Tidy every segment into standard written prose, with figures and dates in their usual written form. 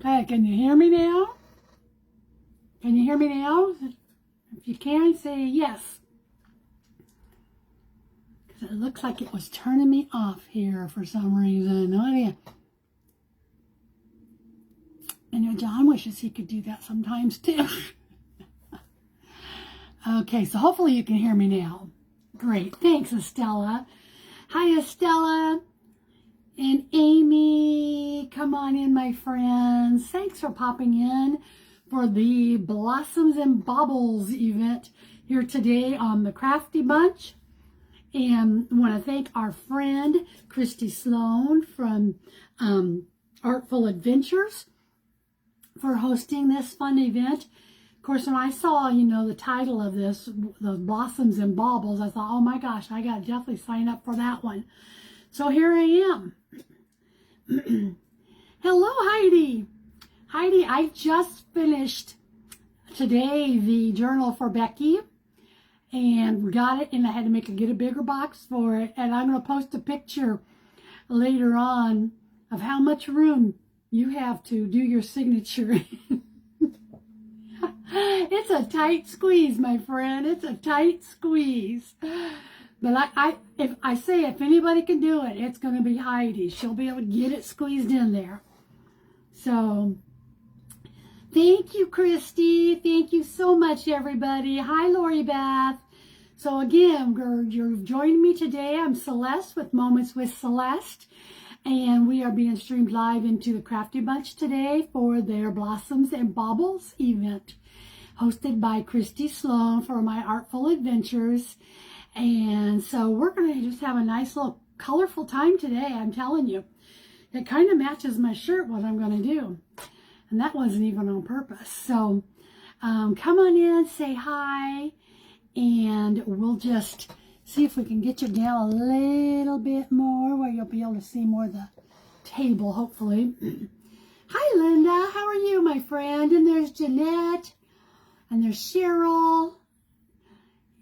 Okay, can you hear me now? Can you hear me now? If you can, say yes. Because it looks like it was turning me off here for some reason. Oh, yeah. I know John wishes he could do that sometimes too. Okay, so hopefully you can hear me now. Great. Thanks, Estella. Hi, Estella. And Amy, come on in, my friends. Thanks for popping in for the Blossoms and Baubles event here today on the Crafty Bunch. And I want to thank our friend, Christy Sloan from Artful Adventures for hosting this fun event. Of course, when I saw, the title of this, the Blossoms and Baubles, I thought, oh my gosh, I got to definitely sign up for that one. So here I am. Hello, Heidi. Heidi, I just finished today the journal for Becky and got it, and I had to get a bigger box for it. And I'm going to post a picture later on of how much room you have to do your signature. It's a tight squeeze, my friend. It's a tight squeeze. But if anybody can do it, it's going to be Heidi. She'll be able to get it squeezed in there. So, thank you, Christy. Thank you so much, everybody. Hi, Lori Beth. So again, you're joining me today. I'm Celeste with Moments with Celeste. And we are being streamed live into the Crafty Bunch today for their Blossoms and Baubles event, hosted by Christy Sloan for my Artful Adventures. And so we're going to just have a nice little colorful time today, I'm telling you. It kind of matches my shirt, what I'm going to do. And that wasn't even on purpose. So come on in, say hi, and we'll just see if we can get you down a little bit more where you'll be able to see more of the table, hopefully. Hi, Linda. How are you, my friend? And there's Jeanette. And there's Cheryl.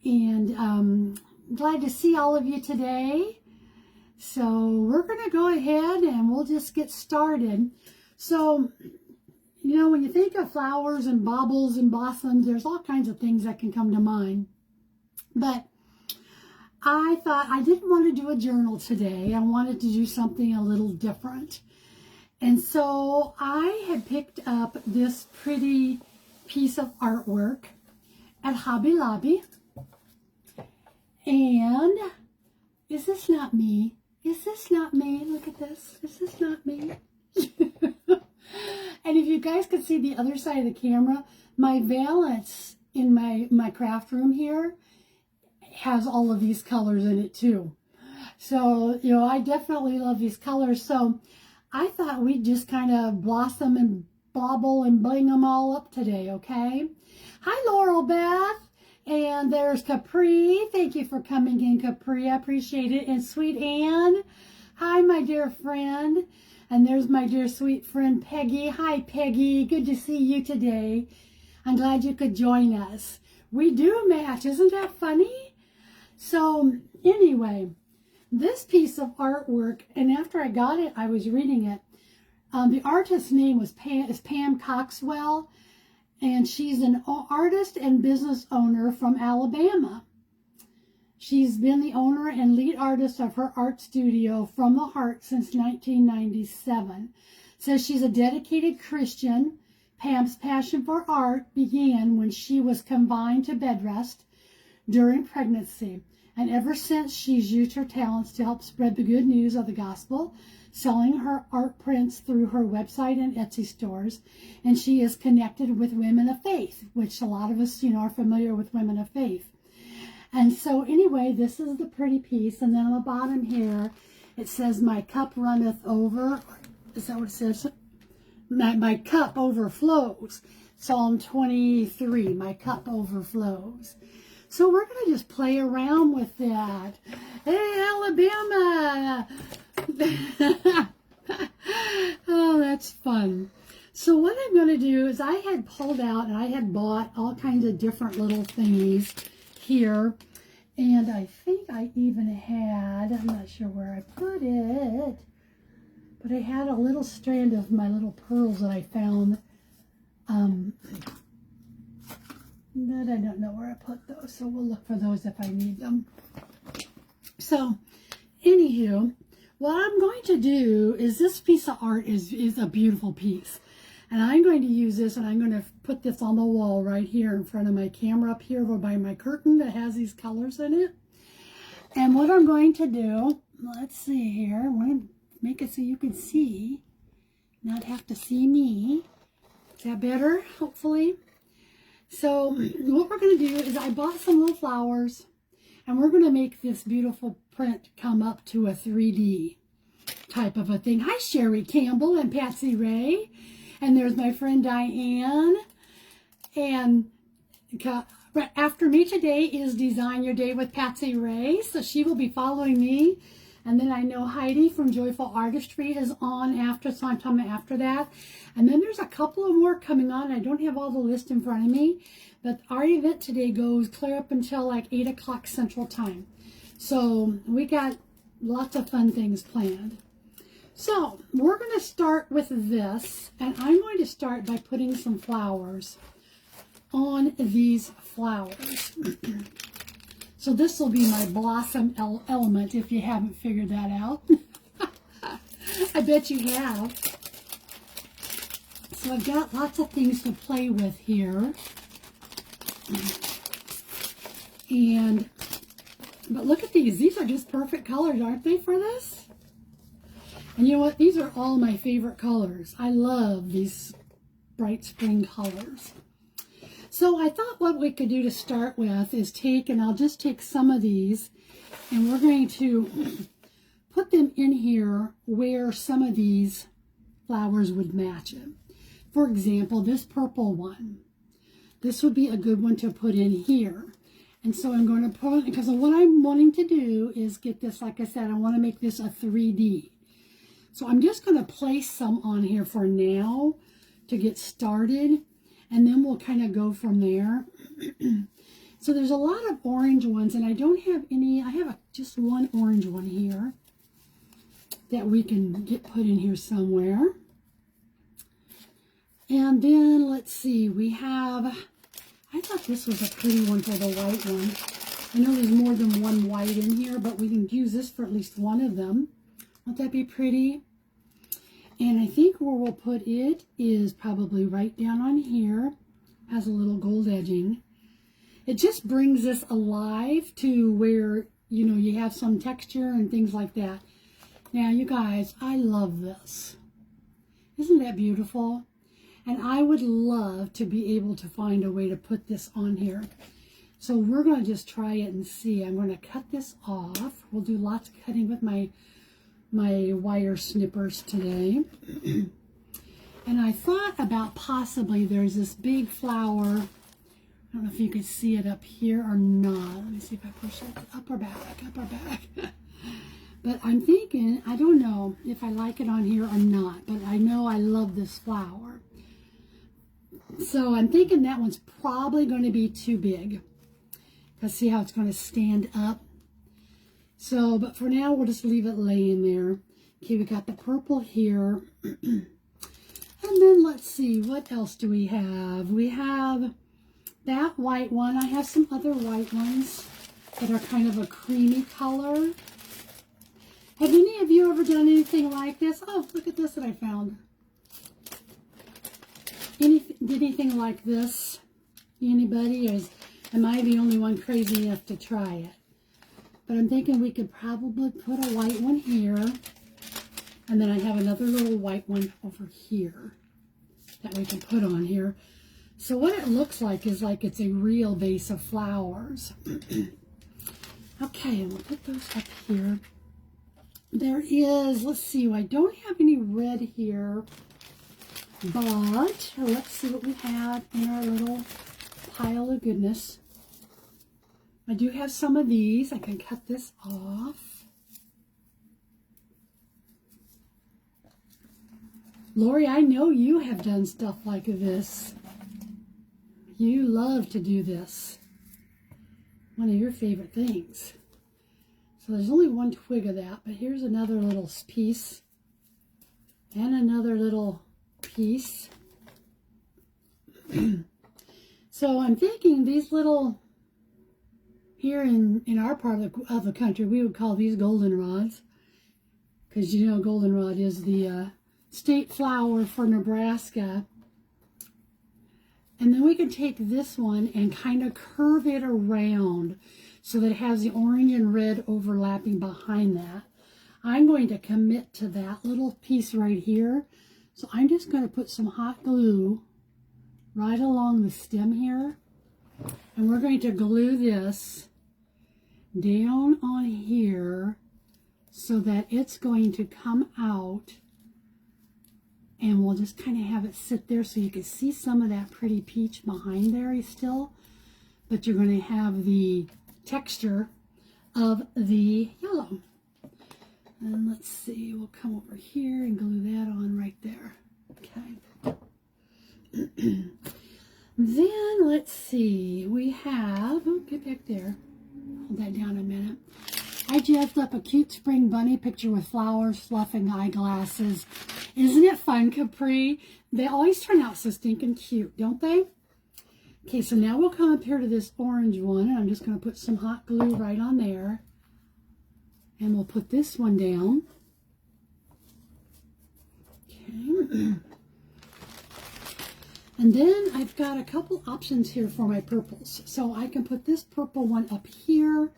And glad to see all of you today. So we're going to go ahead and we'll just get started. So, when you think of flowers and baubles and blossoms, there's all kinds of things that can come to mind. But I thought I didn't want to do a journal today. I wanted to do something a little different. And so I had picked up this pretty piece of artwork at Hobby Lobby. And is this not me? Is this not me? Look at this. Is this not me? And if you guys could see the other side of the camera, my valance in my craft room here has all of these colors in it too. So, I definitely love these colors. So I thought we'd just kind of blossom and bauble and bling them all up today, okay? Hi, Laurel Beth. And there's Capri. Thank you for coming in, Capri. I appreciate it. And Sweet Anne. Hi, my dear friend. And there's my dear sweet friend, Peggy. Hi, Peggy. Good to see you today. I'm glad you could join us. We do match. Isn't that funny? So anyway, this piece of artwork, and after I got it, I was reading it. The artist's name is Pam Coxwell, and she's an artist and business owner from Alabama. She's been the owner and lead artist of her art studio, From the Heart, since 1997. Says she's a dedicated Christian. Pam's passion for art began when she was confined to bed rest during pregnancy, and ever since she's used her talents to help spread the good news of the gospel, selling her art prints through her website and Etsy stores. And she is connected with women of faith, which a lot of us, are familiar with women of faith. And so anyway, this is the pretty piece. And then on the bottom here, it says, "My cup runneth over." Is that what it says? My cup overflows. Psalm 23, my cup overflows. So we're going to just play around with that. Hey, Alabama! Oh, that's fun. So what I'm going to do is I had pulled out and I had bought all kinds of different little thingies here. And I think I even had, I'm not sure where I put it, But I had a little strand of my little pearls that I found. But I don't know where I put those, so we'll look for those if I need them. So, anywho, what I'm going to do is this piece of art is a beautiful piece. And I'm going to use this, and I'm going to put this on the wall right here in front of my camera up here over by my curtain that has these colors in it. And what I'm going to do, let's see here, I want to make it so you can see, not have to see me. Is that better, hopefully? So what we're going to do is I bought some little flowers, and we're going to make this beautiful print come up to a 3D type of a thing. Hi, Sherry Campbell and Patsy Ray. And there's my friend Diane. And after me today is Design Your Day with Patsy Ray. So she will be following me. And then I know Heidi from Joyful Artistry is on after, so I'm talking after that. And then there's a couple of more coming on. I don't have all the list in front of me. But our event today goes clear up until like 8 o'clock Central Time. So we got lots of fun things planned. So we're going to start with this, and I'm going to start by putting some flowers on these flowers. So this will be my blossom element if you haven't figured that out. I bet you have. So I've got lots of things to play with here. But look at these. These are just perfect colors, aren't they, for this? And you know what? These are all my favorite colors. I love these bright spring colors. So I thought what we could do to start with is I'll just take some of these, and we're going to put them in here where some of these flowers would match it. For example, this purple one. This would be a good one to put in here. And so I'm going to put, because what I'm wanting to do is get this, like I said, I want to make this a 3D. So I'm just going to place some on here for now to get started, and then we'll kind of go from there. So there's a lot of orange ones, and I don't have any. I have just one orange one here that we can get put in here somewhere. And then let's see, we have, I thought this was a pretty one for the white one. I know there's more than one white in here, but we can use this for at least one of them. Won't that be pretty? And I think where we'll put it is probably right down on here. Has a little gold edging. It just brings this alive to where, you know, you have some texture and things like that. Now, you guys, I love this. Isn't that beautiful? And I would love to be able to find a way to put this on here. So we're going to just try it and see. I'm going to cut this off. We'll do lots of cutting with my wire snippers today. And I thought about possibly there's this big flower. I don't know if you can see it up here or not. Let me see if I push it up or back, up or back. But I'm thinking, I don't know if I like it on here or not, but I know I love this flower. So I'm thinking that one's probably going to be too big. Let's see how it's going to stand up. So, but for now, we'll just leave it laying there. Okay, we got the purple here. And then let's see, what else do we have? We have that white one. I have some other white ones that are kind of a creamy color. Have any of you ever done anything like this? Oh, look at this that I found. Did anything like this? Anybody? Or am I the only one crazy enough to try it? But I'm thinking we could probably put a white one here. And then I have another little white one over here that we can put on here. So what it looks like is like it's a real vase of flowers. Okay, and we'll put those up here. There is, let's see, I don't have any red here. But let's see what we have in our little pile of goodness. I do have some of these. I can cut this off. Lori, I know you have done stuff like this. You love to do this. One of your favorite things. So there's only one twig of that, but here's another little piece. And another little piece. So I'm thinking these little, here in our part of the country, we would call these goldenrods. Because you know goldenrod is the state flower for Nebraska. And then we can take this one and kind of curve it around so that it has the orange and red overlapping behind that. I'm going to commit to that little piece right here. So I'm just going to put some hot glue right along the stem here. And we're going to glue this down on here so that it's going to come out. And we'll just kind of have it sit there so you can see some of that pretty peach behind there still. But you're going to have the texture of the yellow. And let's see, we'll come over here and glue that on right there. Okay. Then let's see, we have, oh, get back there. Hold that down a minute. I jazzed up a cute spring bunny picture with flowers, fluff, and eyeglasses. Isn't it fun, Capri? They always turn out so stinking cute, don't they? Okay, so now we'll come up here to this orange one, and I'm just going to put some hot glue right on there. And we'll put this one down. Okay. And then I've got a couple options here for my purples. So I can put this purple one up here.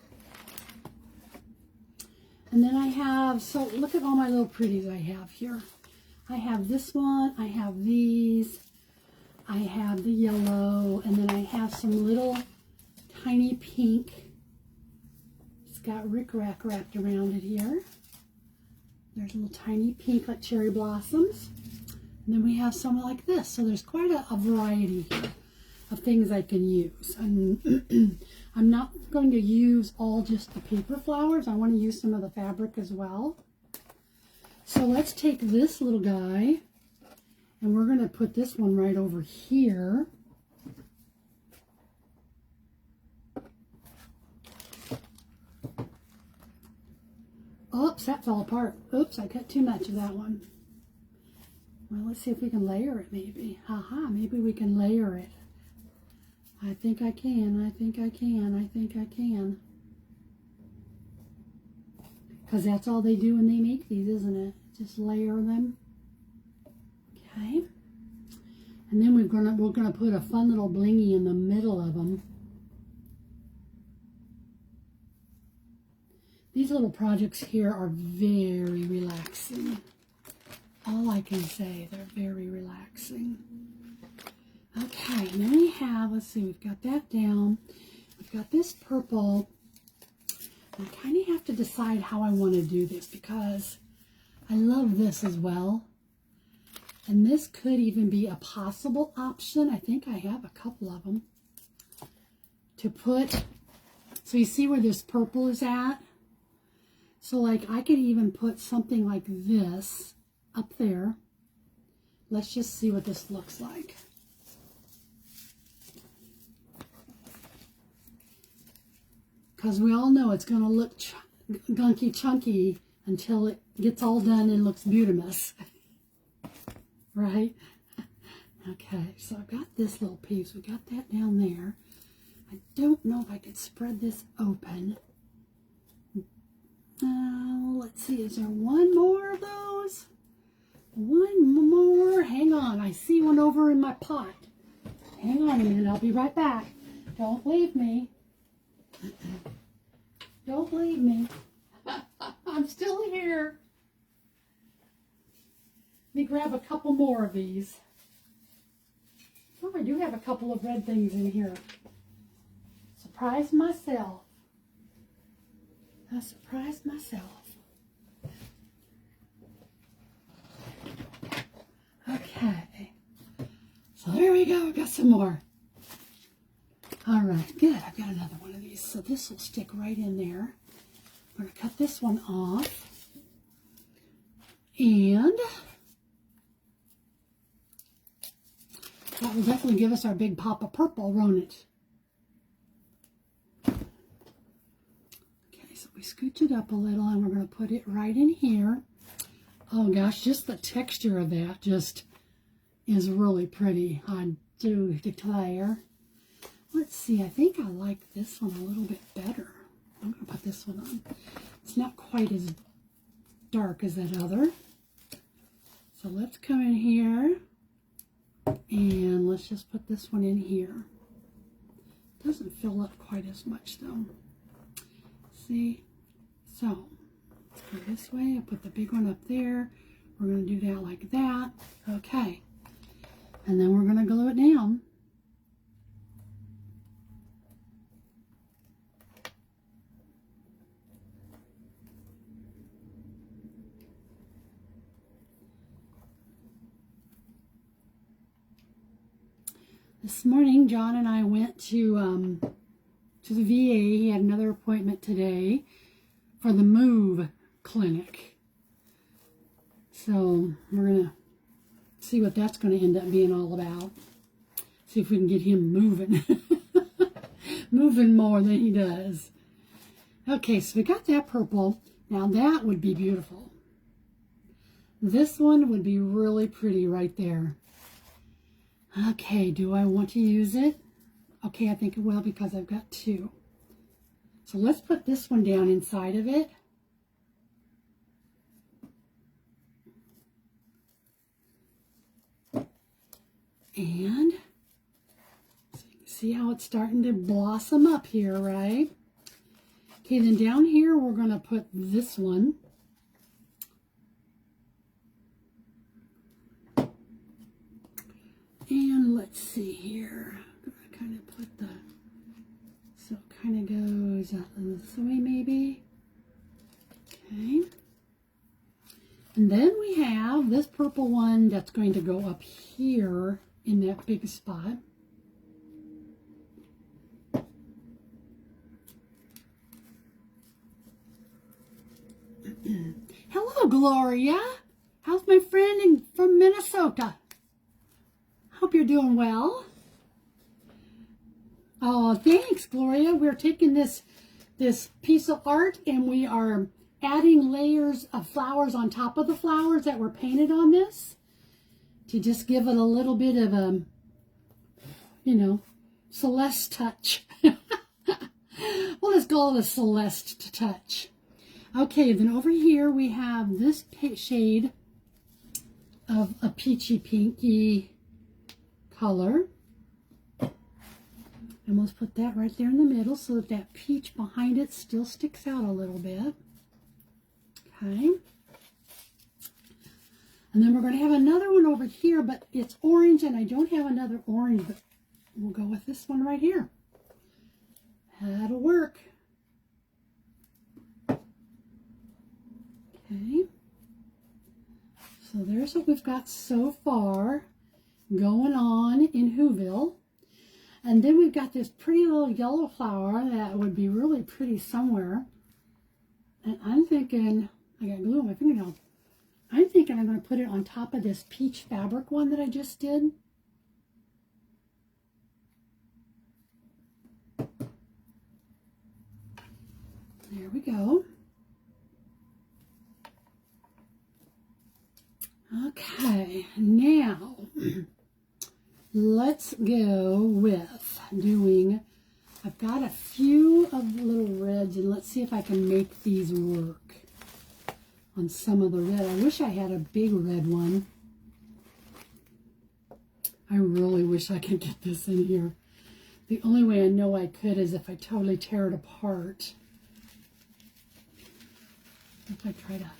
And then I have, so look at all my little pretties I have here. I have this one, I have these, I have the yellow, and then I have some little tiny pink. It's got rickrack wrapped around it here. There's a little tiny pink like cherry blossoms. And then we have some like this. So there's quite a variety here of things I can use. And I'm not going to use all just the paper flowers. I want to use some of the fabric as well. So let's take this little guy and we're going to put this one right over here. Oops, that fell apart. Oops, I cut too much of that one. Well, let's see if we can layer it maybe. Haha, maybe we can layer it. I think I can, I think I can, I think I can. Because that's all they do when they make these, isn't it? Just layer them. Okay. And then we're gonna put a fun little blingy in the middle of them. These little projects here are very relaxing. All I can say, they're very relaxing. Okay, and then we have, let's see, we've got that down. We've got this purple. I kind of have to decide how I want to do this because I love this as well. And this could even be a possible option. I think I have a couple of them. To put, so you see where this purple is at? So like I could even put something like this up there. Let's just see what this looks like. Because we all know it's going to look gunky chunky until it gets all done and looks beautimous. Right? Okay, so I've got this little piece. We got that down there. I don't know if I could spread this open. Let's see, is there one more of those? One more. Hang on, I see one over in my pot. Hang on a minute, I'll be right back. Don't leave me. Don't leave me. I'm still here. Let me grab a couple more of these. Oh, I do have a couple of red things in here. Surprise myself. I surprised myself. Okay. So there we go. I've got some more. All right, good. I've got another one of these. So this will stick right in there. I'm going to cut this one off. And that will definitely give us our big pop of purple, won't it? Okay, so we scooch it up a little and we're going to put it right in here. Oh gosh, just the texture of that just is really pretty. I do declare. Let's see, I think I like this one a little bit better. I'm going to put this one on. It's not quite as dark as that other. So let's come in here and let's just put this one in here. Doesn't fill up quite as much though. See? So let's go this way. I put the big one up there. We're going to do that like that. Okay. And then we're going to glue it down. This morning, John and I went to the VA. He had another appointment today for the Move clinic. So we're going to see what that's going to end up being all about. See if we can get him moving. Moving more than he does. Okay, so we got that purple. Now that would be beautiful. This one would be really pretty right there. Okay, do I want to use it? Okay, I think it will because I've got two. So let's put this one down inside of it. And so you can see how it's starting to blossom up here, right? Okay, then down here we're going to put this one. And let's see here. I'm going to kind of put the, so it kind of goes this way maybe. Okay. And then we have this purple one that's going to go up here in that big spot. Hello, Gloria. How's my friend from Minnesota? Hope you're doing well. Oh, thanks, Gloria. We're taking this piece of art and we are adding layers of flowers on top of the flowers that were painted on this to just give it a little bit of a, you know, Celeste touch. Well, let's call it a Celeste touch. Okay, then over here we have this shade of a peachy pinky color. And let's put that right there in the middle so that that peach behind it still sticks out a little bit. Okay. And then we're going to have another one over here, but it's orange and I don't have another orange, but we'll go with this one right here. That'll work. Okay. So there's what we've got so far going on in Whoville. And then we've got this pretty little yellow flower that would be really pretty somewhere. And I'm thinking, I got glue on my fingernail. I'm thinking I'm going to put it on top of this peach fabric one that I just did. There we go. Okay, now let's go with doing, I've got a few of the little reds and let's see if I can make these work on some of the red. I wish I had a big red one. I really wish I could get this in here. The only way I know I could is if I totally tear it apart. If I try to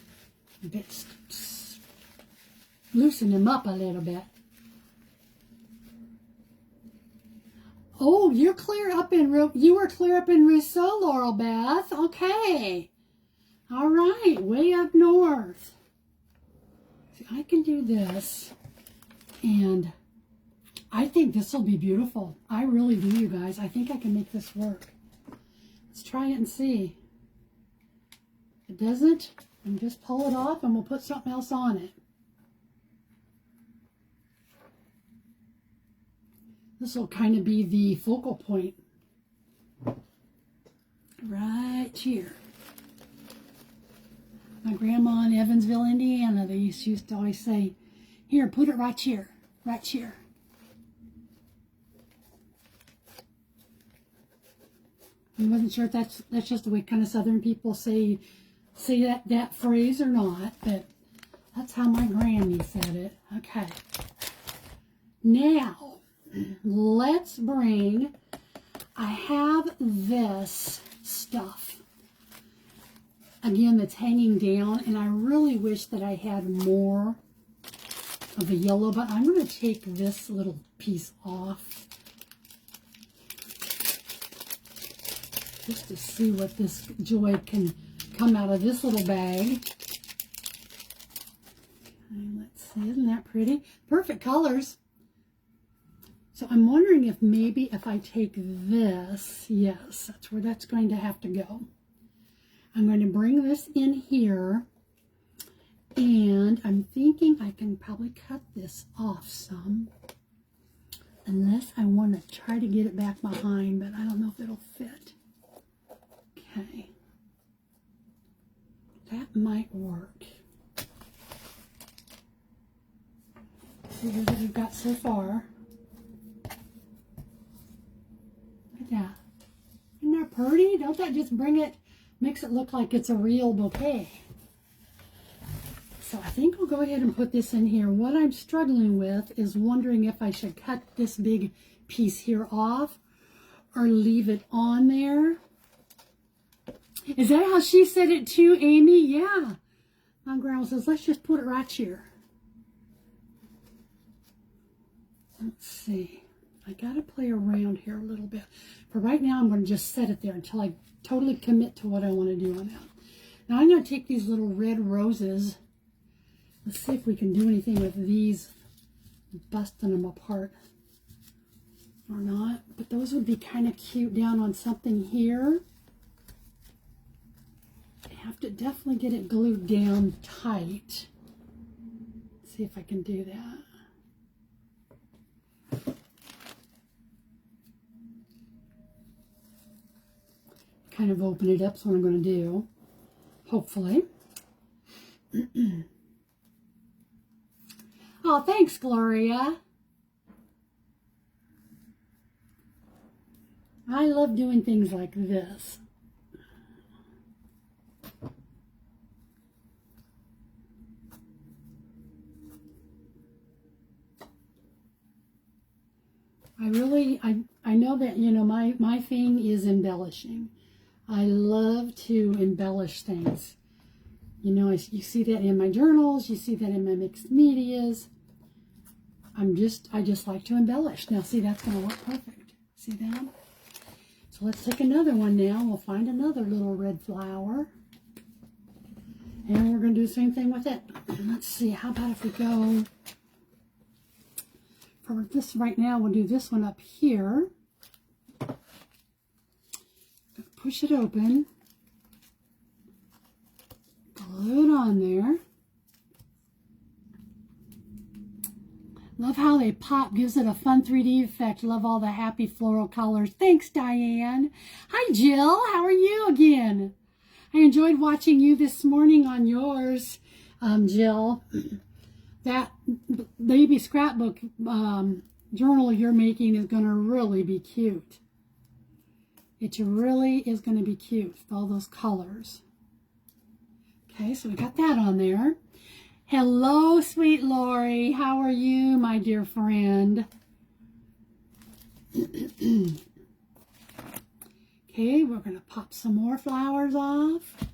loosen them up a little bit. Oh, you're clear up in, you were clear up in Rousseau, Laurel Beth. Okay. All right, way up north. See, I can do this, and I think this will be beautiful. I really do, you guys. I think I can make this work. Let's try it and see. If it doesn't, then just pull it off, and we'll put something else on it. This will kind of be the focal point right here. My grandma in Evansville, Indiana, they used to always say, here, put it right here, right here. I wasn't sure if that's just the way kind of Southern people say that phrase or not, but that's how my granny said it. Okay. Now, let's bring, I have this stuff, again, that's hanging down, and I really wish that I had more of a yellow, but I'm going to take this little piece off just to see what this joy can come out of this little bag. Okay, let's see, isn't that pretty? Perfect colors. So I'm wondering if maybe if I take this, yes, that's where that's going to have to go. I'm going to bring this in here, and I'm thinking I can probably cut this off some, unless I want to try to get it back behind, but I don't know if it'll fit. Okay, that might work. See what we've got so far. Look at that. Isn't that pretty? Don't that just bring it, makes it look like it's a real bouquet? So I think we'll go ahead and put this in here. What I'm struggling with is wondering if I should cut this big piece here off or leave it on there. Is that how she said it too, Amy? Yeah. My grandma says, let's just put it right here. Let's see. I got to play around here a little bit. For right now, I'm going to just set it there until I totally commit to what I want to do on that. Now I'm going to take these little red roses. Let's see if we can do anything with these, busting them apart or not. But those would be kind of cute down on something here. I have to definitely get it glued down tight. Let's see if I can do that. Kind of open it up, is what I'm going to do, hopefully. Oh, thanks, Gloria. I love doing things like this. I know that, you know, my thing is embellishing. I love to embellish things. You know, you see that in my journals, you see that in my mixed medias. I just like to embellish. Now, see, that's going to work perfect. See that? So let's take another one now. We'll find another little red flower. And we're going to do the same thing with it. Let's see, how about if we go, for this right now, we'll do this one up here. Push it open. Glue it on there. Love how they pop, gives it a fun 3D effect. Love all the happy floral colors. Thanks, Diane. Hi, Jill. How are you again? I enjoyed watching you this morning on yours, Jill. That baby scrapbook journal you're making is going to really be cute. It really is going to be cute with all those colors. Okay, so we got that on there. Hello, sweet Lori. How are you, my dear friend? Okay, we're going to pop some more flowers off.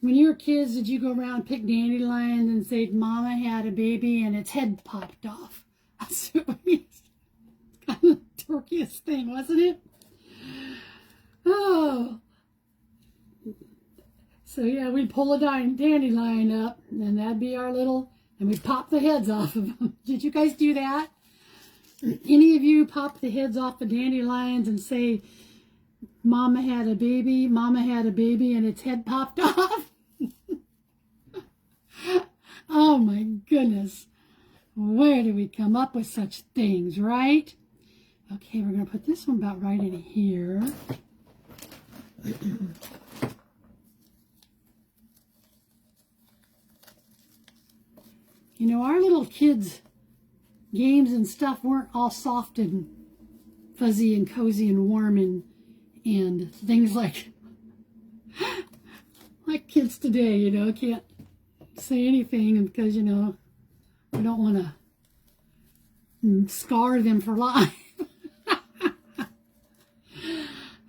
When you were kids, did you go around and pick dandelions and say, Mama had a baby and its head popped off? That's kind of the dorkiest thing, wasn't it? Oh. So yeah, we'd pull a dandelion up, and that'd be our little, and we'd pop the heads off of them. Did you guys do that? Any of you pop the heads off the dandelions and say, Mama had a baby, and its head popped off? Oh my goodness. Where do we come up with such things, right? Okay, we're going to put this one about right in here. You know, our little kids' games and stuff weren't all soft and fuzzy and cozy and warm and things like kids today, you know, can't say anything because, you know, we don't want to scar them for life.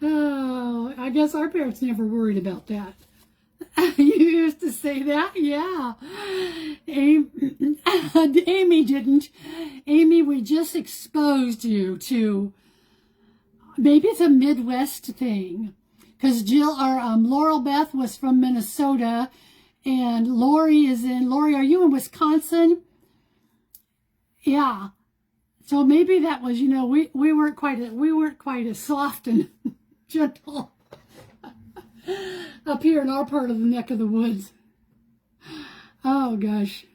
Oh, I guess our parents never worried about that. You used to say that? Yeah. Amy didn't. Amy, we just exposed you to, maybe it's a Midwest thing. Because Laurel Beth was from Minnesota, and Lori, are you in Wisconsin? Yeah. So maybe that was, you know, we weren't quite as soft and gentle up here in our part of the neck of the woods. Oh gosh.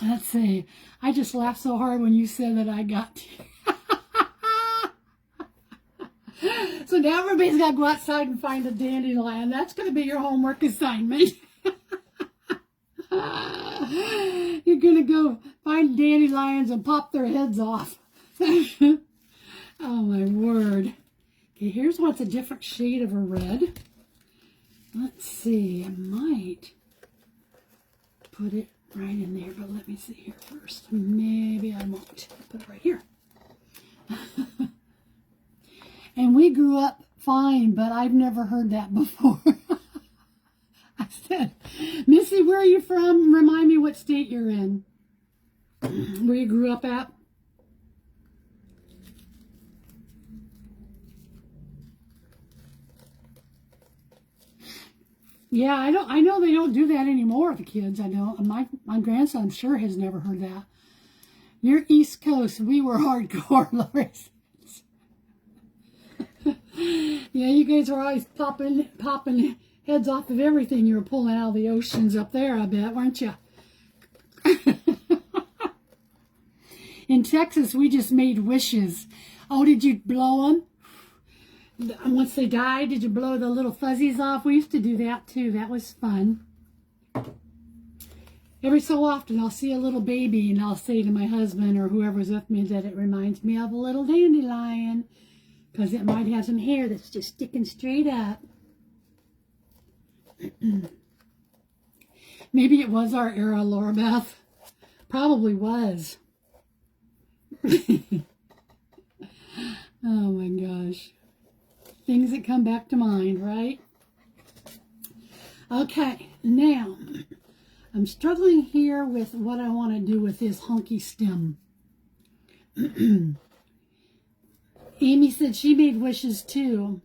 Let's see. I just laughed so hard when you said that I got to. So now everybody's got to go outside and find a dandelion. That's going to be your homework assignment. You're going to go find dandelions and pop their heads off. Oh my word. Okay, here's what's a different shade of a red. Let's see. I might put it right in there, but let me see here first. Maybe I won't. Put it right here. And we grew up fine, but I've never heard that before. I said, Missy, where are you from? Remind me what state you're in. Where you grew up at? Yeah, I know they don't do that anymore, the kids. I know. My grandson, I'm sure, has never heard that. You're East Coast. We were hardcore, Lori. Yeah, you guys were always popping heads off of everything you were pulling out of the oceans up there, I bet, weren't you? In Texas, we just made wishes. Oh, did you blow them? Once they died, did you blow the little fuzzies off? We used to do that too. That was fun. Every so often, I'll see a little baby and I'll say to my husband or whoever's with me that it reminds me of a little dandelion because it might have some hair that's just sticking straight up. Maybe it was our era, Laura Beth. Probably was. Oh my gosh. Things that come back to mind, right? Okay, now I'm struggling here with what I want to do with this hunky stem. Amy said she made wishes too.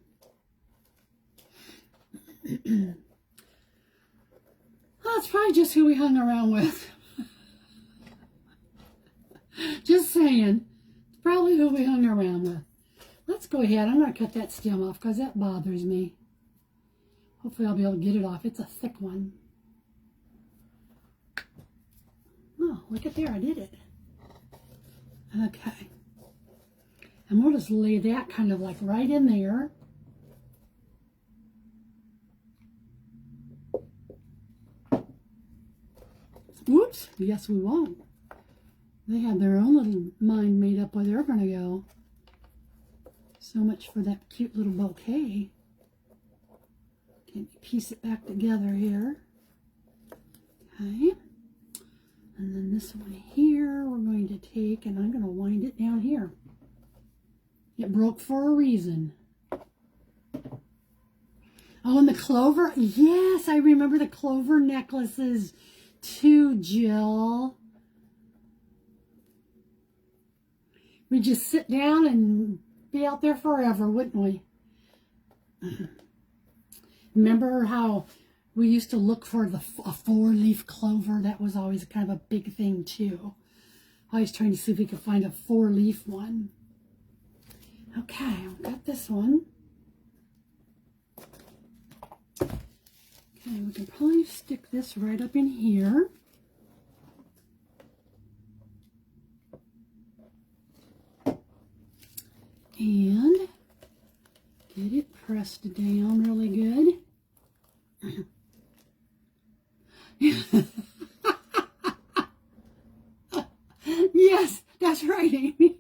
Well, it's probably just who we hung around with. Just saying. It's probably who we hung around with. Let's go ahead. I'm going to cut that stem off because that bothers me. Hopefully I'll be able to get it off. It's a thick one. Oh, look at there. I did it. Okay. And we'll just lay that kind of like right in there. Whoops. Yes, we won't. They have their own little mind made up where they're going to go. So much for that cute little bouquet. Can piece it back together here. Okay. And then this one here we're going to take and I'm going to wind it down here. It broke for a reason. Oh, and the clover. Yes, I remember the clover necklaces too, Jill. We just sit down and be out there forever, wouldn't we? Remember how we used to look for a four-leaf clover? That was always kind of a big thing too. Always trying to see if we could find a four-leaf one. Okay, I've got this one. Okay, we can probably stick this right up in here. And get it pressed down really good. Yes, that's right, Amy.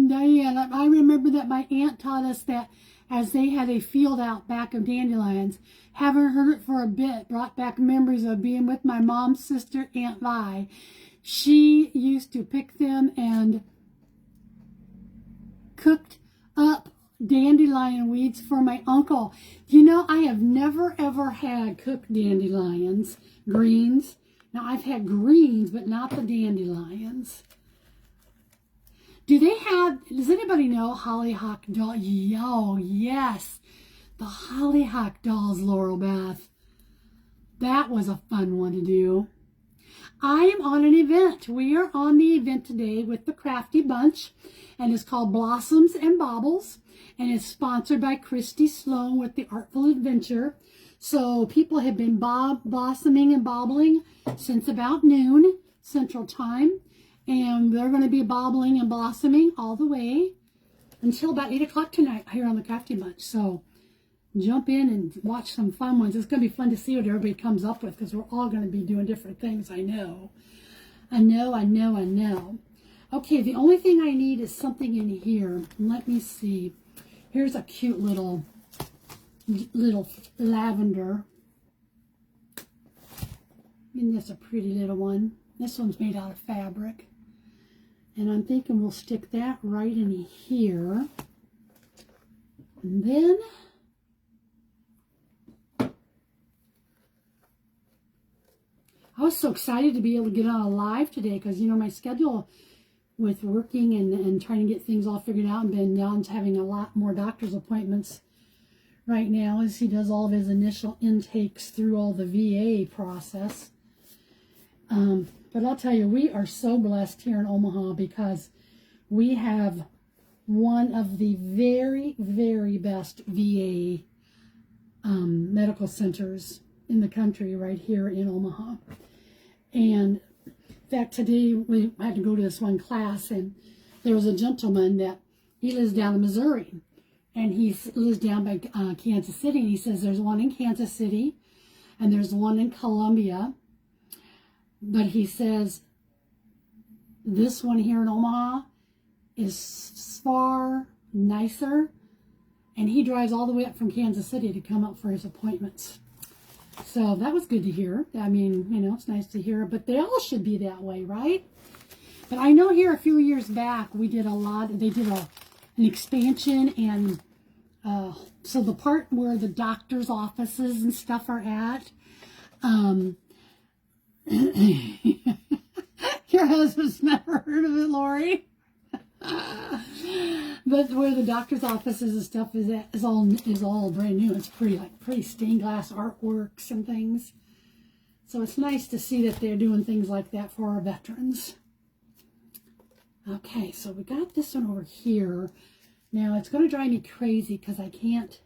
Diane, I remember that my aunt taught us that as they had a field out back of dandelions. Haven't heard it for a bit. Brought back memories of being with my mom's sister, Aunt Vi. She used to pick them and cooked up dandelion weeds for my uncle. You know, I have never ever had cooked dandelions, greens. Now, I've had greens, but not the dandelions. Do they have, does anybody know hollyhock doll? Oh, yes. The hollyhock dolls, Laurel Beth. That was a fun one to do. I am on an event. We are on the event today with the Crafty Bunch, and it's called Blossoms and Baubles, and it's sponsored by Christy Sloan with the Artful Adventure. So people have been blossoming and bobbling since about noon Central Time, and they're going to be bobbling and blossoming all the way until about 8 o'clock tonight here on the Crafty Bunch. So jump in and watch some fun ones. It's going to be fun to see what everybody comes up with, because we're all going to be doing different things. I know. Okay, the only thing I need is something in here. Let me see. Here's a cute little lavender. And that's a pretty little one. This one's made out of fabric. And I'm thinking we'll stick that right in here. And then I was so excited to be able to get on a live today, because, you know, my schedule with working and trying to get things all figured out, and been down to having a lot more doctor's appointments right now as he does all of his initial intakes through all the VA process. But I'll tell you, we are so blessed here in Omaha, because we have one of the very, very best VA medical centers in the country right here in Omaha. And in fact, today we had to go to this one class, and there was a gentleman that he lives down in Missouri, and he lives down by Kansas City, and he says there's one in Kansas City and there's one in Columbia, but he says this one here in Omaha is far nicer, and he drives all the way up from Kansas City to come up for his appointments. So that was good to hear. I mean, you know, it's nice to hear, but they all should be that way, right? But I know here a few years back, we did a lot, they did an expansion, and so the part where the doctor's offices and stuff are at, your husband's never heard of it, Lori. But where the doctor's offices and stuff is at is all brand new. It's pretty stained glass artworks and things. So it's nice to see that they're doing things like that for our veterans. Okay, so we got this one over here. Now it's going to drive me crazy because I can't.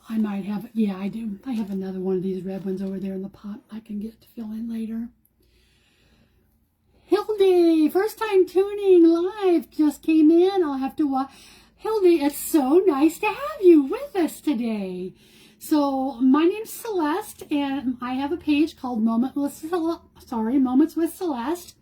I might have, yeah, I do. I have another one of these red ones over there in the pot I can get to fill in later. Hildy, first time tuning live, just came in. I'll have to watch. Hildy, it's so nice to have you with us today. So my name's Celeste, and I have a page called Moments with Celeste.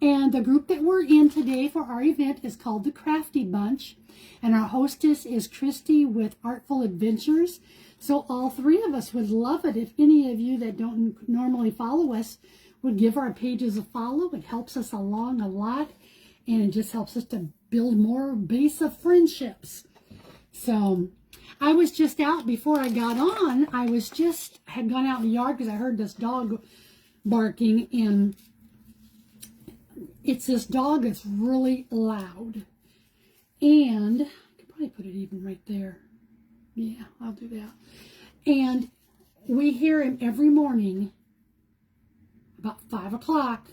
And the group that we're in today for our event is called the Crafty Bunch. And our hostess is Christy with Artful Adventures. So all three of us would love it if any of you that don't normally follow us would give our pages a follow. It helps us along a lot, and it just helps us to build more base of friendships. So I was just out before I got on. I had gone out in the yard because I heard this dog barking, and it's this dog that's really loud. And I could probably put it even right there. Yeah, I'll do that. And we hear him every morning about 5 o'clock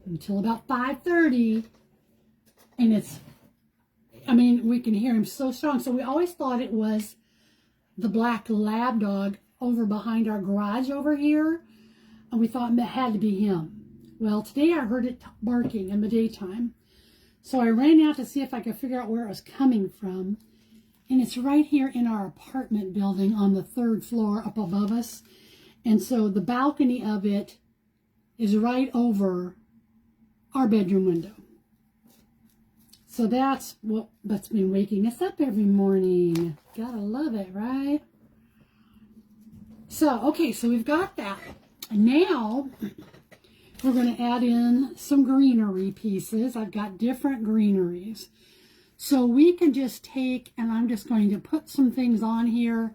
until about 5:30. And we can hear him so strong. So we always thought it was the black lab dog over behind our garage over here. And we thought it had to be him. Well, today I heard it barking in the daytime. So I ran out to see if I could figure out where it was coming from. And it's right here in our apartment building on the 3rd floor up above us. And so the balcony of it is right over our bedroom window. So that's what's been waking us up every morning. Gotta love it, right? So, okay, so we've got that. And now we're going to add in some greenery pieces. I've got different greeneries. So we can just take, and I'm just going to put some things on here.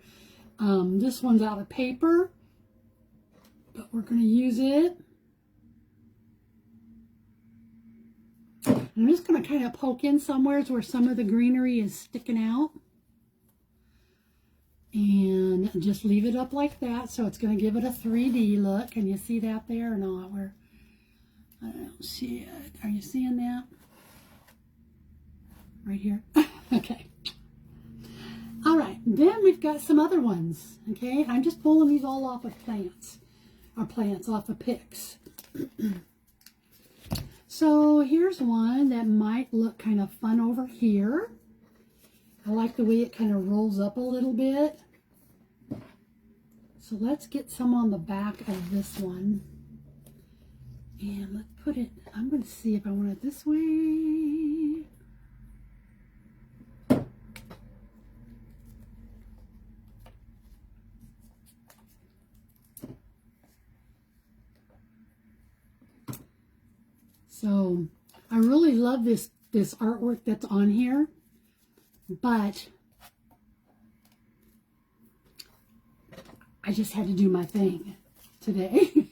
This one's out of paper, but we're going to use it. I'm just going to kind of poke in somewhere where some of the greenery is sticking out. And just leave it up like that. So it's going to give it a 3D look. Can you see that there or not? I don't see it. Are you seeing that? Right here? Okay. All right. Then we've got some other ones. Okay. I'm just pulling these all off of plants. Or plants off of picks. So here's one that might look kind of fun over here. I like the way it kind of rolls up a little bit. So let's get some on the back of this one. And let's put it, I'm going to see if I want it this way. So I really love this artwork that's on here, but I just had to do my thing today.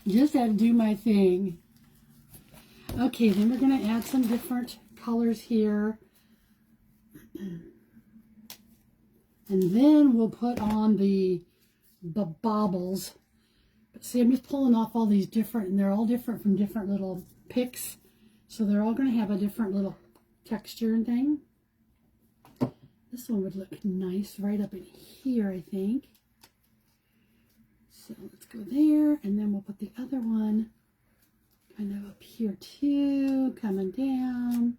Just had to do my thing. Okay, then we're going to add some different colors here. And then we'll put on the baubles. But see, I'm just pulling off all these different, and they're all different from different little picks. So they're all going to have a different little texture and thing. This one would look nice right up in here, I think. So let's go there, and then we'll put the other one kind of up here too, coming down.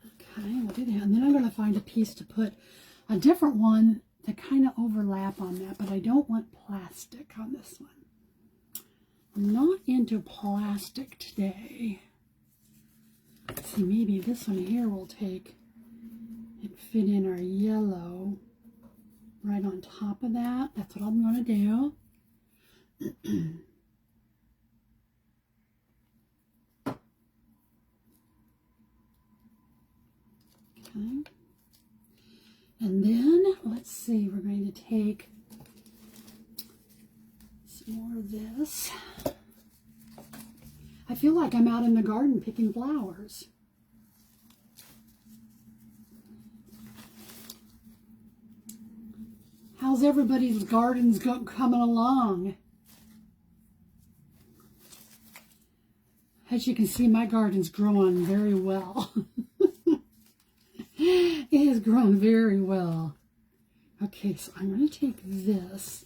Okay, we'll do that. And then I'm going to find a piece to put a different one to kind of overlap on that, but I don't want plastic on this one. I'm not into plastic today. Let's see, maybe this one here will take and fit in our yellow right on top of that. That's what I'm going to do. Okay. And then, let's see, we're going to take some more of this. I feel like I'm out in the garden picking flowers. How's everybody's gardens coming along? As you can see, my garden's growing very well. It has grown very well. Okay, so I'm going to take this,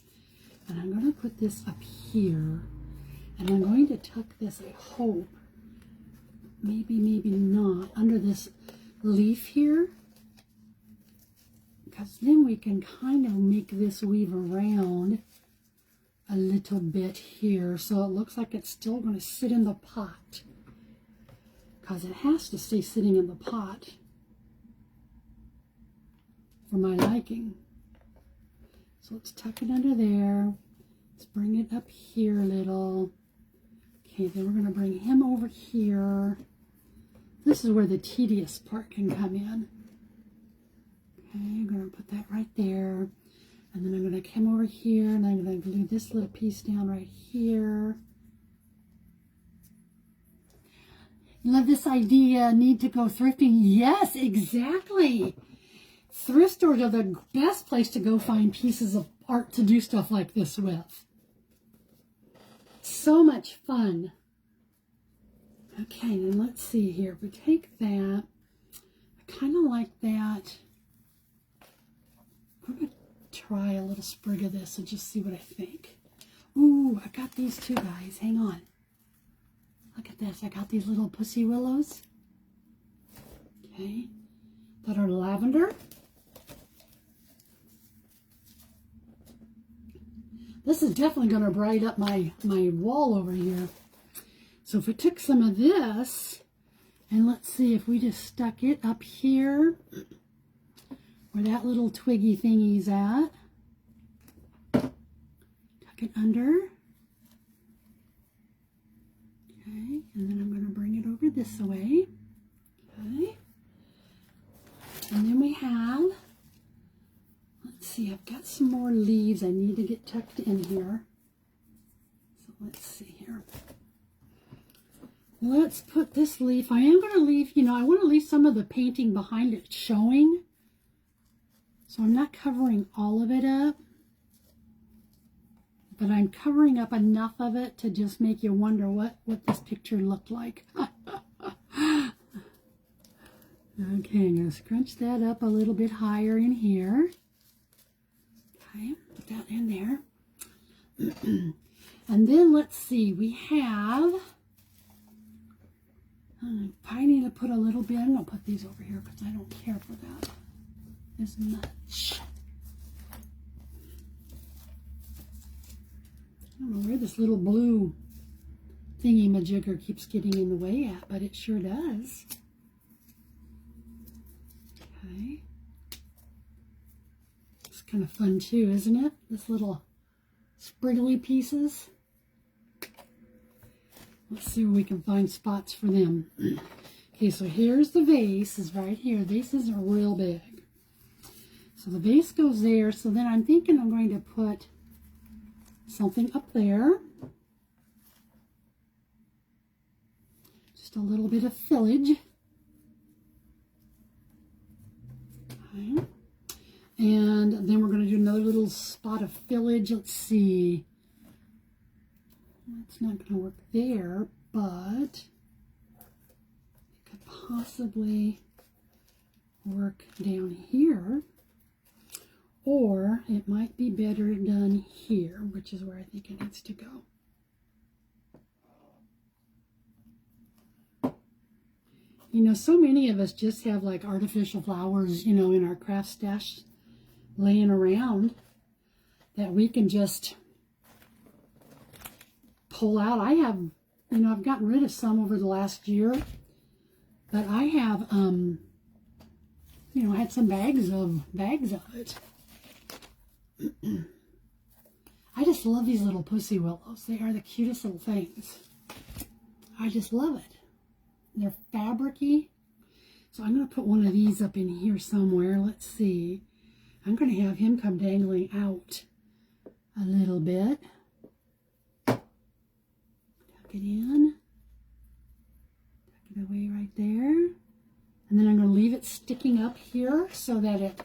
and I'm going to put this up here. And I'm going to tuck this, I hope, maybe not, under this leaf here. Because then we can kind of make this weave around a little bit here. So it looks like it's still going to sit in the pot. Because it has to stay sitting in the pot for my liking. So let's tuck it under there. Let's bring it up here a little. Okay, then we're going to bring him over here. This is where the tedious part can come in. Okay, I'm going to put that right there. And then I'm going to come over here, and I'm going to glue this little piece down right here. Love this idea, need to go thrifting. Yes, exactly. Thrift stores are the best place to go find pieces of art to do stuff like this with. So much fun. Okay, then let's see here. If we take that, kind of like that. I'm going to try a little sprig of this and just see what I think. Ooh, I got these two guys. Hang on. Look at this. I got these little pussy willows. Okay. That are lavender. This is definitely going to brighten up my wall over here. So if we took some of this, and let's see if we just stuck it up here, where that little twiggy thingy's at. Tuck it under. Okay, and then I'm going to bring it over this way. Okay. And then we have, let's see, I've got some more leaves I need to get tucked in here. So let's see here. Let's put this leaf, I am going to leave, you know, I want to leave some of the painting behind it showing. So I'm not covering all of it up, but I'm covering up enough of it to just make you wonder what this picture looked like. Okay, I'm going to scrunch that up a little bit higher in here. Okay, put that in there. And then let's see, we have, I need to put a little bit, I'm going to put these over here because I don't care for that as much. I don't know where this little blue thingy-majigger keeps getting in the way at, but it sure does. Okay. It's kind of fun too, isn't it? This little spriggly pieces. Let's see where we can find spots for them. Okay, so here's the vase, is right here. Vases are real big. So the vase goes there, so then I'm thinking I'm going to put something up there. Just a little bit of fillage. Okay. And then we're going to do another little spot of fillage. Let's see. That's not going to work there, but it could possibly work down here. Or it might be better done here, which is where I think it needs to go. You know, so many of us just have like artificial flowers, you know, in our craft stash laying around that we can just pull out. I have, you know, I've gotten rid of some over the last year, but I have, you know, I had some bags of it. I just love these little pussy willows. They are the cutest little things. I just love it. They're fabricy. So I'm going to put one of these up in here somewhere. Let's see. I'm going to have him come dangling out a little bit. Tuck it in. Tuck it away right there. And then I'm going to leave it sticking up here so that it,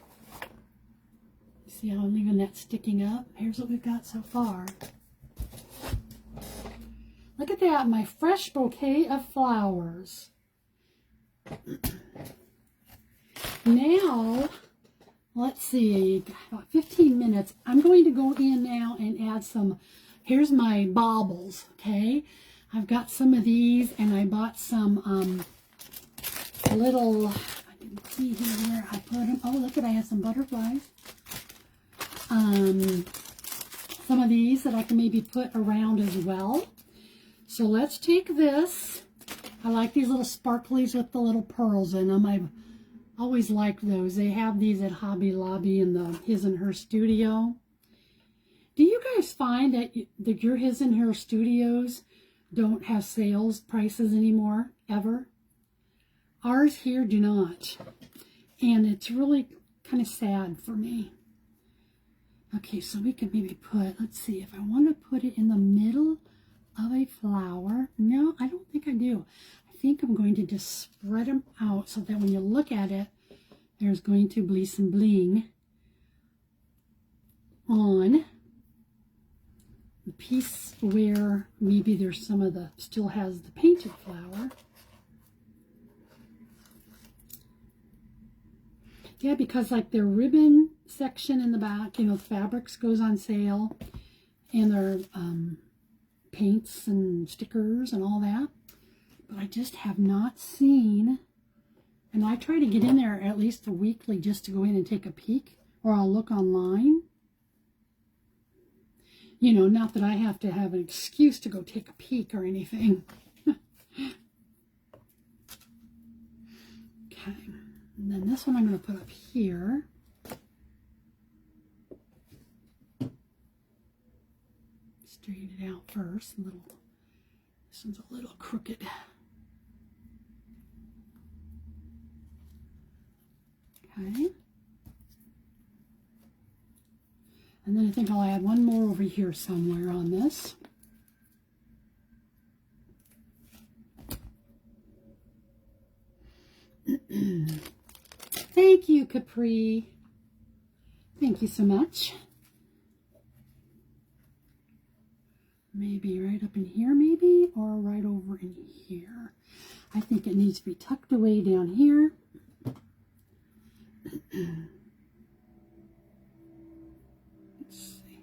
see how I'm leaving that sticking up? Here's what we've got so far. Look at that, my fresh bouquet of flowers. Now, let's see, about 15 minutes. I'm going to go in now and add some, here's my baubles, okay? I've got some of these, and I bought some little, I didn't see here where I put them. Oh, look at, I have some butterflies. Some of these that I can maybe put around as well. So let's take this. I like these little sparklies with the little pearls in them. I've always liked those. They have these at Hobby Lobby in the His and Her Studio. Do you guys find that your His and Her Studios don't have sales prices anymore, ever? Ours here do not. And it's really kind of sad for me. Okay, so we can maybe put, let's see, if I want to put it in the middle of a flower. No, I don't think I do. I think I'm going to just spread them out so that when you look at it, there's going to be some bling on the piece where maybe there's some of the, still has the painted flower. Yeah, because like their ribbon section in the back, you know, fabrics goes on sale, and their paints and stickers and all that. But I just have not seen, and I try to get in there at least weekly just to go in and take a peek, or I'll look online. You know, not that I have to have an excuse to go take a peek or anything. Okay, and then this one I'm going to put up here. Straighten it out first. This one's a little crooked. Okay. And then I think I'll add one more over here somewhere on this. Thank you, Capri. Thank you so much. Maybe right up in here, maybe, or right over in here. I think it needs to be tucked away down here. Let's see.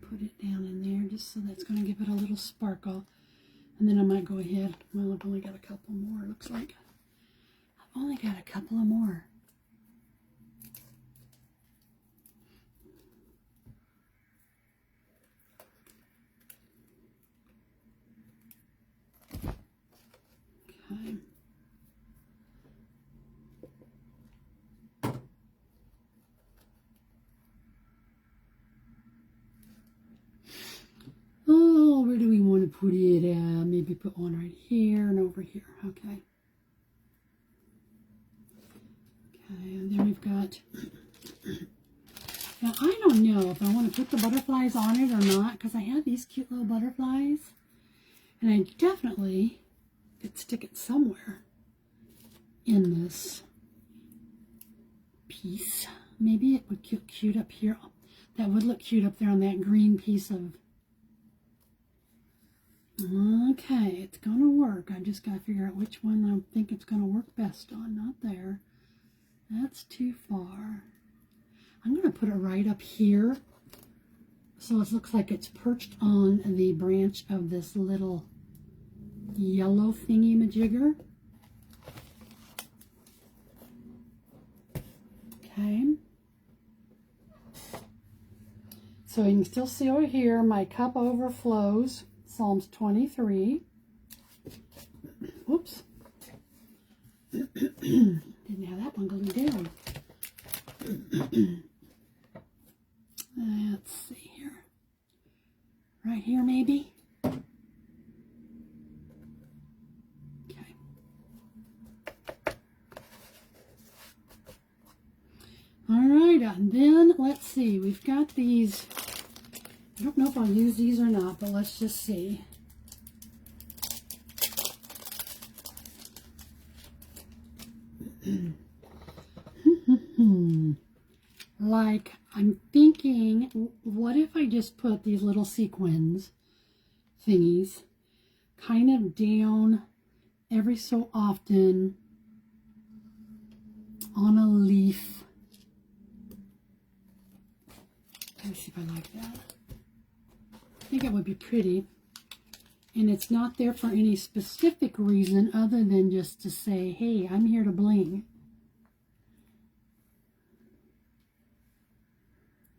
Put it down in there just so that's going to give it a little sparkle. And then I might go ahead. Well, I've only got a couple more, it looks like. I've only got a couple of more. Okay. Oh, where do we want to put it? Maybe put one right here and over here. Okay. Okay, and then we've got, now I don't know if I want to put the butterflies on it or not, because I have these cute little butterflies, and I definitely could stick it somewhere in this piece. Maybe it would look cute up here. That would look cute up there on that green piece of, okay, it's going to work. I just got to figure out which one I think it's going to work best on. Not there. That's too far. I'm going to put it right up here so it looks like it's perched on the branch of this little yellow thingy-majigger. Okay. So you can still see over here, my cup overflows, Psalms 23. Whoops. Didn't have that one glued down. Let's see here. Right here, maybe. Okay. All right, and then let's see. We've got these. I don't know if I'll use these or not, but let's just see. Like, I'm thinking, what if I just put these little sequins thingies kind of down every so often on a leaf? Let's see if I like that. I think it would be pretty. And it's not there for any specific reason other than just to say, hey, I'm here to bling.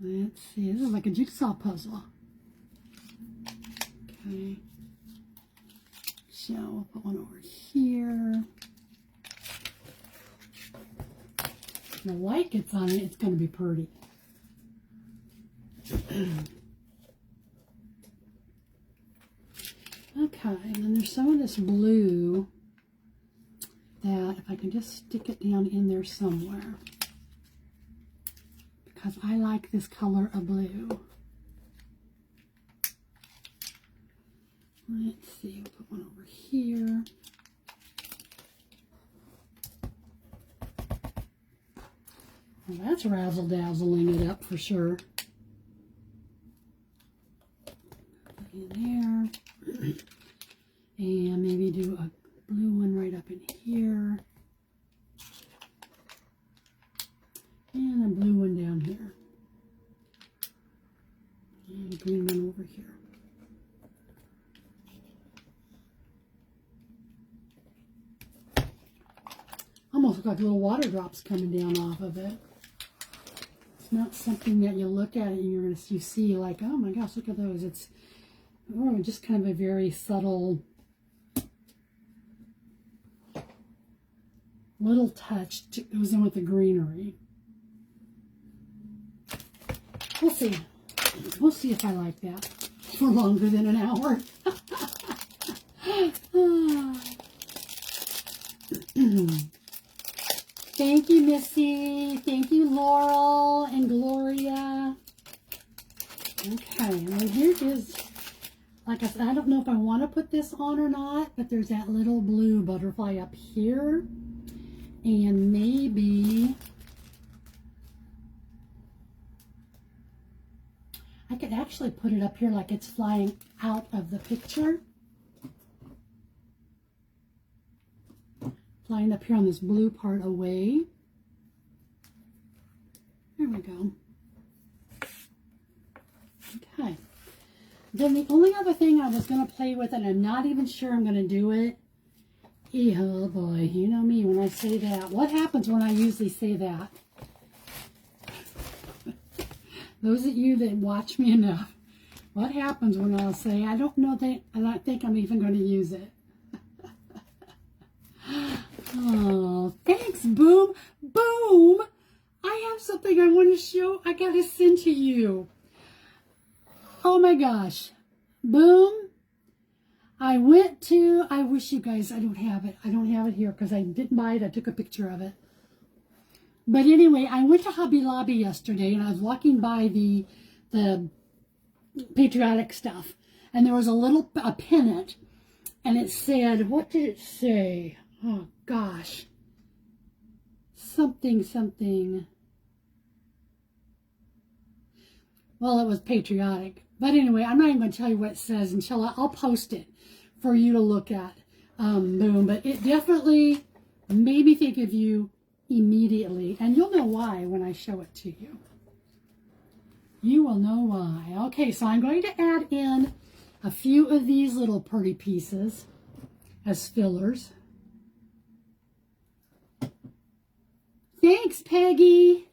Let's see, this is like a jigsaw puzzle. Okay. So we'll put one over here. If the light gets on it, it's going to be pretty. Okay, and then there's some of this blue that if I can just stick it down in there somewhere, because I like this color of blue. Let's see, we'll put one over here. Well, that's razzle-dazzling it up for sure. Put it in there. And maybe do a blue one right up in here. almost look like little water drops coming down off of it. It's not something that you look at it and you're going to see like, oh my gosh, look at those. It's just kind of a very subtle little touch goes in with the greenery. We'll see. We'll see if I like that for longer than an hour. Thank you, Missy. Thank you, Laurel and Gloria. Okay, well, here is, like I said, I don't know if I want to put this on or not, but there's that little blue butterfly up here. And maybe I could actually put it up here like it's flying out of the picture. Flying up here on this blue part away. There we go. Okay. Then the only other thing I was going to play with, and I'm not even sure I'm going to do it. Oh boy, you know me when I say that. What happens when I usually say that? Those of you that watch me enough, what happens when I'll say, I don't think I'm even going to use it. Oh, thanks, Boom. Boom! I have something I want to show. I got to send to you. Oh my gosh. Boom. I wish you guys, I don't have it. I don't have it here because I didn't buy it. I took a picture of it. But anyway, I went to Hobby Lobby yesterday and I was walking by the patriotic stuff. And there was a pennant. And it said, what did it say? Oh, gosh. Something. Well, it was patriotic. But anyway, I'm not even going to tell you what it says until I'll post it for you to look at. Boom. But it definitely made me think of you immediately. And you'll know why when I show it to you. You will know why. Okay, so I'm going to add in a few of these little pretty pieces as fillers. Thanks, Peggy.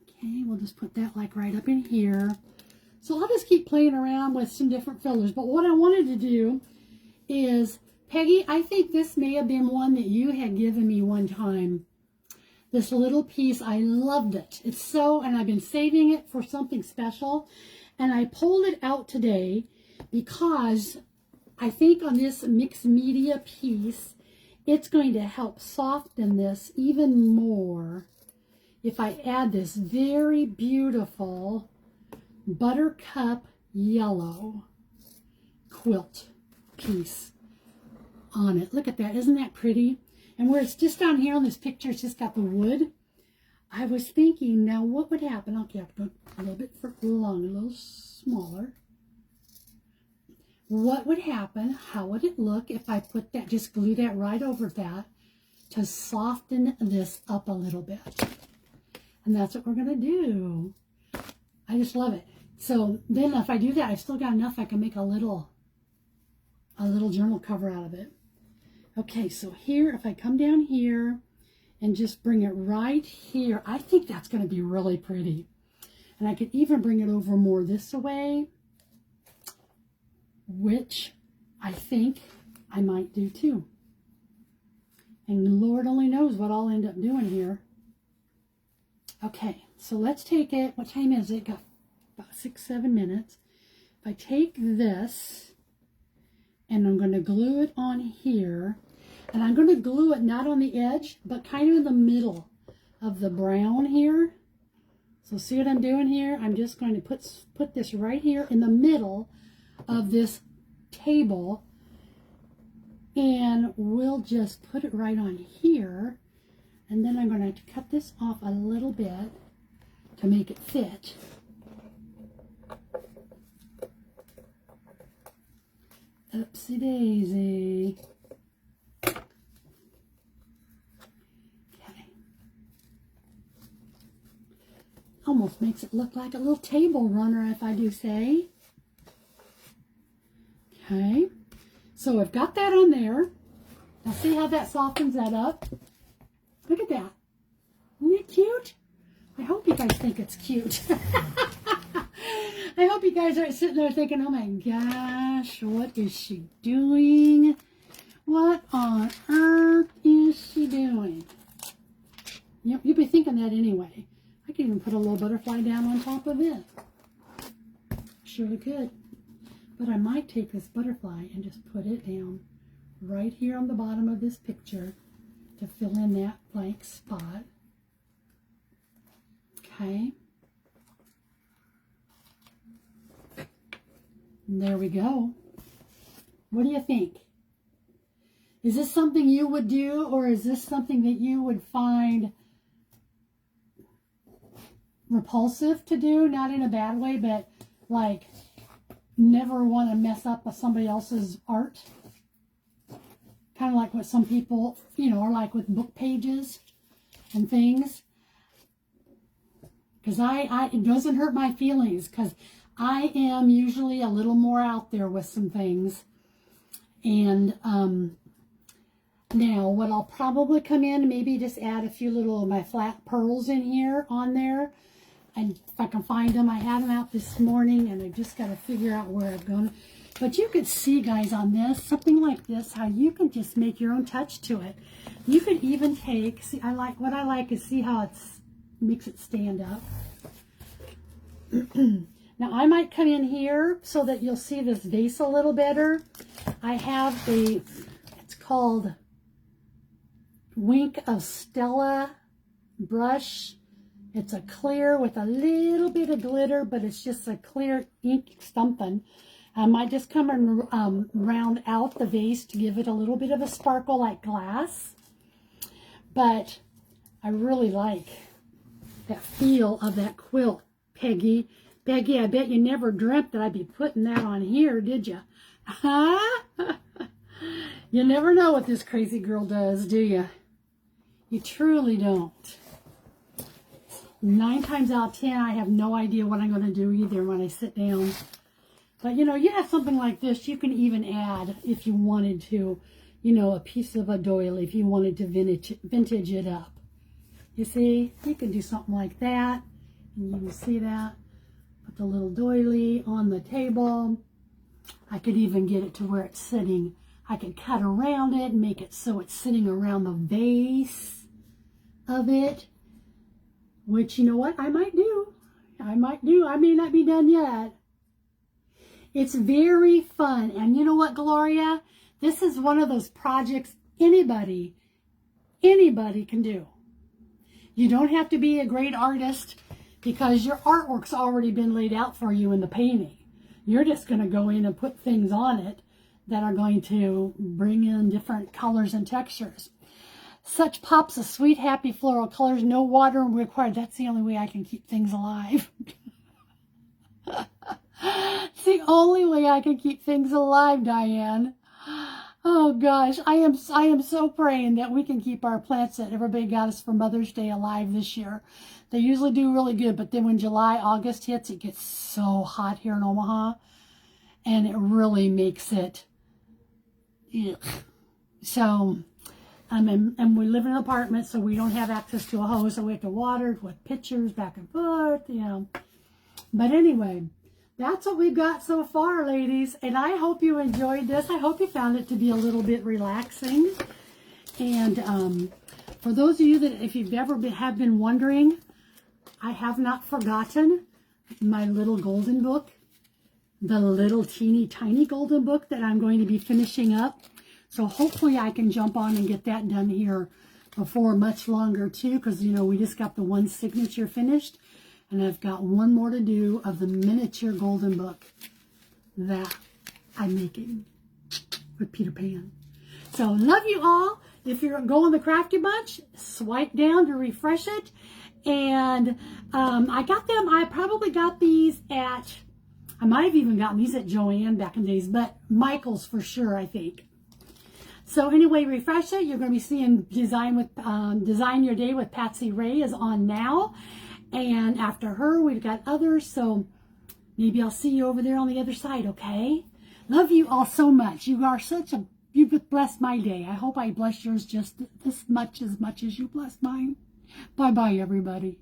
Okay, we'll just put that like right up in here. So I'll just keep playing around with some different fillers. But what I wanted to do is, Peggy, I think this may have been one that you had given me one time. This little piece, I loved it. And I've been saving it for something special. And I pulled it out today because I think on this mixed media piece, it's going to help soften this even more if I add this very beautiful buttercup yellow quilt piece on it. Look at that. Isn't that pretty? And where it's just down here on this picture, it's just got the wood. I was thinking, now what would happen? Okay, I have to go a little bit along, a little smaller. What would happen? How would it look if I put that, just glue that right over that to soften this up a little bit? And that's what we're going to do. I just love it. So then if I do that, I've still got enough. I can make a little journal cover out of it. Okay, so here, if I come down here and just bring it right here, I think that's going to be really pretty. And I could even bring it over more this way, which I think I might do too. And Lord only knows what I'll end up doing here. Okay, so let's take it. What time is it? Got about 6-7 minutes. If I take this and I'm going to glue it on here, and I'm going to glue it not on the edge, but kind of in the middle of the brown here. So see what I'm doing here? I'm just going to put this right here in the middle of this table, and we'll just put it right on here, and then I'm going to cut this off a little bit to make it fit. Oopsie daisy. Okay. Almost makes it look like a little table runner, if I do say. Okay, so I've got that on there. Now see how that softens that up? Look at that. Isn't it cute? I hope you guys think it's cute. I hope you guys aren't sitting there thinking, oh my gosh, what is she doing? What on earth is she doing? You'll be thinking that anyway. I could even put a little butterfly down on top of it. Surely could. But I might take this butterfly and just put it down right here on the bottom of this picture to fill in that blank spot. Okay. And there we go. What do you think? Is this something you would do, or is this something that you would find repulsive to do? Not in a bad way, but like never want to mess up with somebody else's art? Kind of like what some people, you know, are like with book pages and things. Because it doesn't hurt my feelings, because I am usually a little more out there with some things. And now what I'll probably come in, maybe just add a few little of my flat pearls in here, on there. And if I can find them, I had them out this morning, and I just got to figure out where I'm going. But you could see, guys, on this, something like this, how you can just make your own touch to it. You could even take, see, what I like is see how it's makes it stand up. Now I might come in here so that you'll see this vase a little better. I have it's called Wink of Stella brush. It's a clear with a little bit of glitter, but it's just a clear ink something. I might just come and round out the vase to give it a little bit of a sparkle like glass. But I really like that feel of that quilt, Peggy. Peggy, I bet you never dreamt that I'd be putting that on here, did you? Huh? You never know what this crazy girl does, do you? You truly don't. 9 times out of 10, I have no idea what I'm going to do either when I sit down. But, you know, you have something like this, you can even add, if you wanted to, you know, a piece of a doily, if you wanted to vintage it up. You see, you can do something like that, and you can see that. Put the little doily on the table. I could even get it to where it's sitting. I could cut around it and make it so it's sitting around the base of it, which, you know what, I might do. I may not be done yet. It's very fun. And you know what, Gloria? This is one of those projects anybody can do. You don't have to be a great artist because your artwork's already been laid out for you in the painting. You're just going to go in and put things on it that are going to bring in different colors and textures. Such pops of sweet, happy floral colors, no water required. That's the only way I can keep things alive. It's the only way I can keep things alive, Diane. Oh gosh, I am so praying that we can keep our plants that everybody got us for Mother's Day alive this year. They usually do really good, but then when July, August hits, it gets so hot here in Omaha, and it really makes it, ugh. So, and we live in an apartment, so we don't have access to a hose, so we have to water it with pitchers back and forth, you know. But anyway, that's what we've got so far, ladies. And I hope you enjoyed this. I hope you found it to be a little bit relaxing. And for those of you that, if you've ever have been wondering, I have not forgotten my little golden book. The little teeny tiny golden book that I'm going to be finishing up. So hopefully I can jump on and get that done here before much longer too. Because, you know, we just got the one signature finished. And I've got one more to do of the miniature golden book that I'm making with Peter Pan. So love you all. If you're going the Crafty Bunch, swipe down to refresh it. And I probably got these at, I might have even gotten these at Joann back in the days, but Michael's for sure, I think. So anyway, refresh it. You're going to be seeing Design Your Day with Patsy Ray is on now. And after her, we've got others, so maybe I'll see you over there on the other side, okay? Love you all so much. You are such a You blessed my day. I hope I blessed yours just as much as you blessed mine. Bye-bye, everybody.